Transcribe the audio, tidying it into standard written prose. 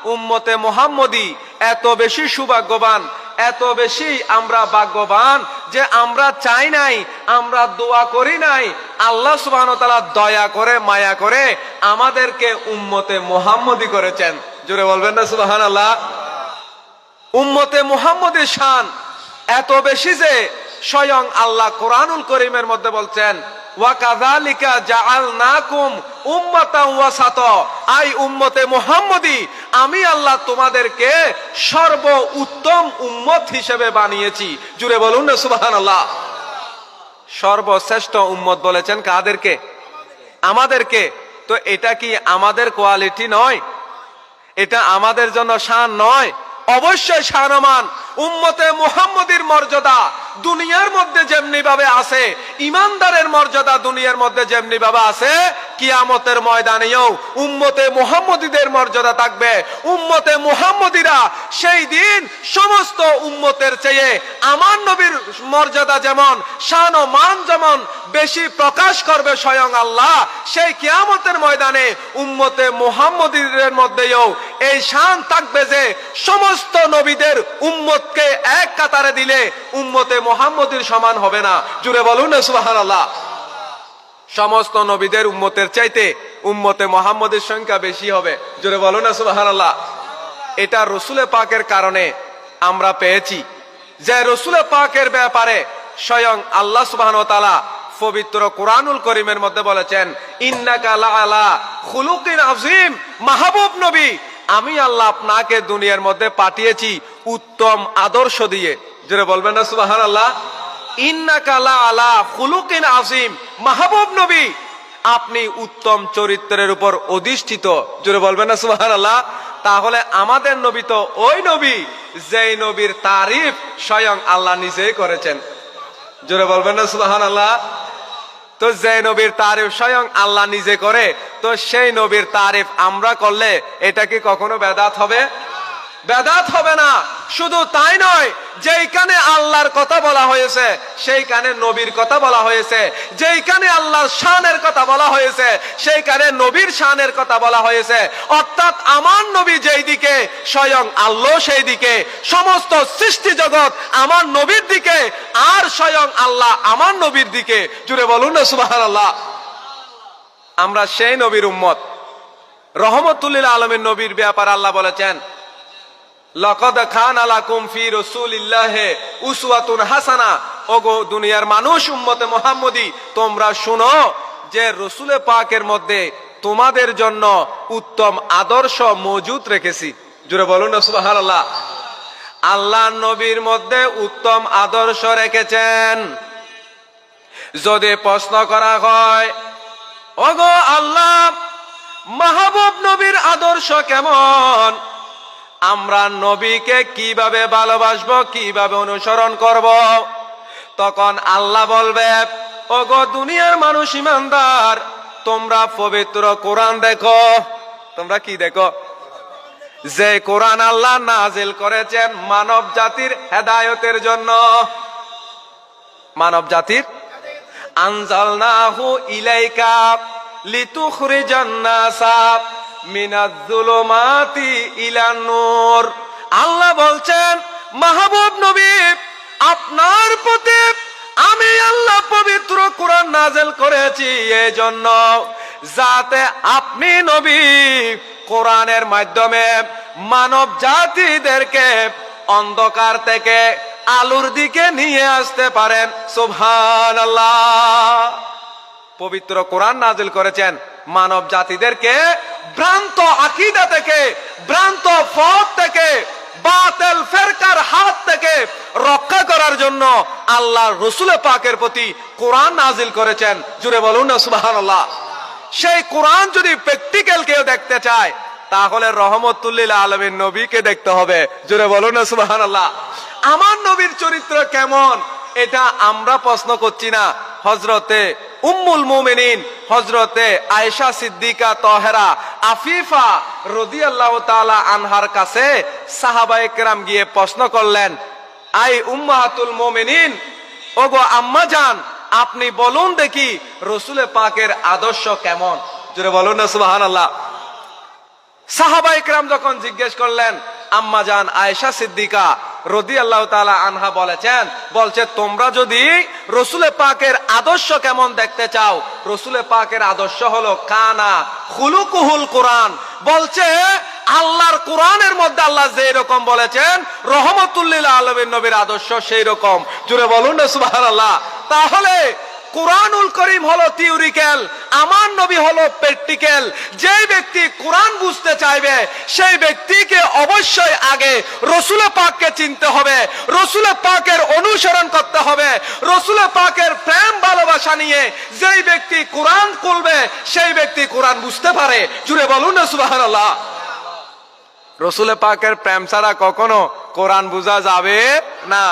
উম্মতে মুহাম্মদী এত বেশি সৌভাগ্যবান, এত বেশি আমরা ভাগ্যবান যে আমরা চাই নাই, আমরা দোয়া করি নাই, আল্লাহ সুবহানাহু ওয়া তাআলা দয়া করে মায়া করে আমাদেরকে উম্মতে মুহাম্মদী করেছেন। জোরে বলবেন না সুবহানাল্লাহ। উম্মতে মুহাম্মদীর শান এত বেশি যে স্বয়ং আল্লাহ কোরআনুল কারীমের মধ্যে বলছেন, ওয়া কাযালিকা জাআলনাকুম উম্মাতান ওয়াসাতা, আই উম্মতে মুহাম্মদী আমি আল্লাহ তোমাদেরকে সর্ব উত্তম উম্মত হিসেবে বানিয়েছি। জুড়ে বলুন না সুবহানাল্লাহ। সর্বশ্রেষ্ঠ উম্মত বলেছেন কাদেরকে? আমাদেরকে। তো এটা কি আমাদের কোয়ালিটি নয়? এটা আমাদের জন্য শান নয়? অবশ্যই শানমান। উম্মতে মুহাম্মদীর মর্যাদা দুনিয়ার মধ্যে যেমনি ভাবে আছে, ইমানদারের মর্যাদা দুনিয়ার মধ্যে যেমনি ভাবে আছে, কিয়ামতের ময়দানেও উম্মতে মুহাম্মদীদের মর্যাদা থাকবে। উম্মতে মুহাম্মদীরা সেই দিন সমস্ত উম্মতের চেয়ে আমার নবীর মর্যাদা যেমন, শান ও মান যেমন বেশি প্রকাশ করবে স্বয়ং আল্লাহ, সেই কিয়ামতের ময়দানে উম্মতে মুহাম্মদীদের মধ্যেও এই শান থাকবে যে সমস্ত নবীদের উম্মতকে এক কাতারে দিলে উম্মতে মুহাম্মদীর সমান হবে না। জুড়ে বলুন না সুবহানাল্লাহ। সমস্ত নবীদের উম্মতের চাইতে উম্মতে মুহাম্মদের সংখ্যা বেশি হবে। জোরে বলুন না সুবহানাল্লাহ। এটা রসুলে পাকের কারণে আমরা পেয়েছি যে রসুলে পাকের ব্যাপারে স্বয়ং আল্লাহ সুবহানাহু ওয়া তাআলা পবিত্র কোরআনুল কারীমের মধ্যে বলেছেন, ইন্নাকা লাআলা খুলুকিন আযীম, মাহবুব নবী আমি আল্লাহ আপনাকে দুনিয়ার মধ্যে পাঠিয়েছি উত্তম আদর্শ দিয়ে। জোরে বলবেন না সুবহানাল্লাহ। ইন্নাকা লাআলা খুলুকিন আযীম, মাহবুব নবী আপনি উত্তম চরিত্রের উপর অধিষ্ঠিত। জোরে বলবেন না সুবহানাল্লাহ। তাহলে আমাদের নবী তো ওই নবী যেই নবীর তারিফ স্বয়ং আল্লাহ নিজেই করেছেন। জোরে বলবেন না সুবহানাল্লাহ। তো যে নবীর তারিফ স্বয়ং আল্লাহ নিজে করে, তো সেই নবীর তারিফ আমরা করলে এটা কি কখনো বেদাত হবে? বেদাত হবে না। শুধু তাই নয়, যেইখানে আল্লাহর কথা বলা হয়েছে সেইখানে নবীর কথা বলা হয়েছে, যেইখানে আল্লাহর শানের কথা বলা হয়েছে সেইখানে নবীর শানের কথা বলা হয়েছে। অর্থাৎ আমার নবী যেই দিকে স্বয়ং আল্লাহ সেই দিকে, সমস্ত সৃষ্টি জগৎ আমার নবীর দিকে, আর স্বয়ং আল্লাহ আমার নবীর দিকে। জুড়ে বলুন না সুবহানাল্লাহ। আমরা সেই নবীর উম্মত। রহমতুল লিল আলামিন নবীর ব্যাপারে আল্লাহ বলেছেন, লাকাদ কানা লাকুম ফি রাসূলিল্লাহি উসওয়াতুন হাসানা। ওগো দুনিয়ার মানুষ, উম্মতে মুহাম্মদী তোমরা শুনো যে রসুলে পাকের মধ্যে তোমাদের জন্য উত্তম আদর্শ মজুদ রেখেছি। জোরে বলুন না সুবহানাল্লাহ। আল্লাহ নবীর মধ্যে উত্তম আদর্শ রেখেছেন। যদি প্রশ্ন করা হয়, ওগো আল্লাহ মাহবুব নবীর আদর্শ কেমন, আমরা নবীকে কিভাবে ভালোবাসবো, কিভাবে অনুসরণ করব, তখন আল্লাহ বলবে, ওগো দুনিয়ার মানুষ ইমানদার তোমরা পবিত্র কোরআন দেখো। তোমরা কি দেখো? যে কোরআন আল্লাহ নাজিল করেছেন মানব জাতির হেদায়েতের জন্য। মানব জাতির আনজালনাহু ইলাইকা লিতুখরিজান নাসা মিনাজ যুলুমাতি ইলান নূর। আল্লাহ বলছেন, মাহবুব নবী আপনার প্রতি আমি আল্লাহ পবিত্র কোরআন নাযিল করেছি এই জন্য যাতে আপনি নবী কোরআনের মাধ্যমে মানব জাতিদেরকে অন্ধকার থেকে আলোর দিকে নিয়ে আসতে পারেন। সুবহানাল্লাহ। পবিত্র কোরআন নাযিল করেছেন মানব জাতিদেরকে ভ্রান্ত আকীদা থেকে, ভ্রান্ত পথ থেকে, বাতিল ফিরকার হাত থেকে রক্ষা করার জন্য আল্লাহ রসুল পাকের প্রতি কোরআন নাযিল করেছেন। জুড়ে বলুন না সুবহানাল্লাহ। সেই কোরআন যদি প্র্যাকটিক্যাল কেউ দেখতে চায় তাহলে রহমতুল লিল আলামিন নবীকে দেখতে হবে। জুড়ে বলুন না সুবহানাল্লাহ। আমার নবীর চরিত্র কেমন এটা আমরা প্রশ্ন করছি না। হযরতে উম্মুল মুমিনিন হযরতে আয়েশা সিদ্দিকা তাহেরা আফিফা রাদিয়াল্লাহু তাআলা আনহার কাছে সাহাবায়ে কেরাম গিয়ে প্রশ্ন করলেন, আই উম্মাহাতুল মুমিনিন, ওগো আম্মা জান আপনি বলুন দেখি রসুল পাকের আদর্শ কেমন। জোরে বলুন না সুবহানাল্লাহ। সাহাবা ইকরাম যখন জিজ্ঞেস করলেন, আম্মা জান আয়েশা সিদ্দিকা রাদিয়াল্লাহু তাআলা আনহা বলছে তোমরা যদি রাসূলে পাকের আদর্শ কেমন দেখতে চাও, রাসূলে পাকের আদর্শ হলো কানা খুলুকুহুল কোরআন। বলছে আল্লাহর কোরআনের মধ্যে আল্লাহ যে রকম বলেছেন রহমতুল লিল আলামিন নবীর আদর্শ সেই রকম। জুড়ে বলুন না সুবহানাল্লাহ। তাহলে কোরআনুল করিম হলো থিওরিক্যাল, আমার নবী হলো প্র্যাকটিক্যাল। যেই ব্যক্তি কোরআন বুঝতে চাইবে সেই ব্যক্তিকে অবশ্যই আগে রাসূল পাককে চিনতে হবে, রাসূল পাকের অনুসরণ করতে হবে, রাসূল পাকের প্রেম ভালোবাসা নিয়ে যেই ব্যক্তি কোরআন খুলবে সেই ব্যক্তি কোরআন বুঝতে পারে। জুড়ে বলুন না সুবহানাল্লাহ। রাসূল পাকের প্রেম ছাড়া কখনো কোরআন বোঝা যাবে না।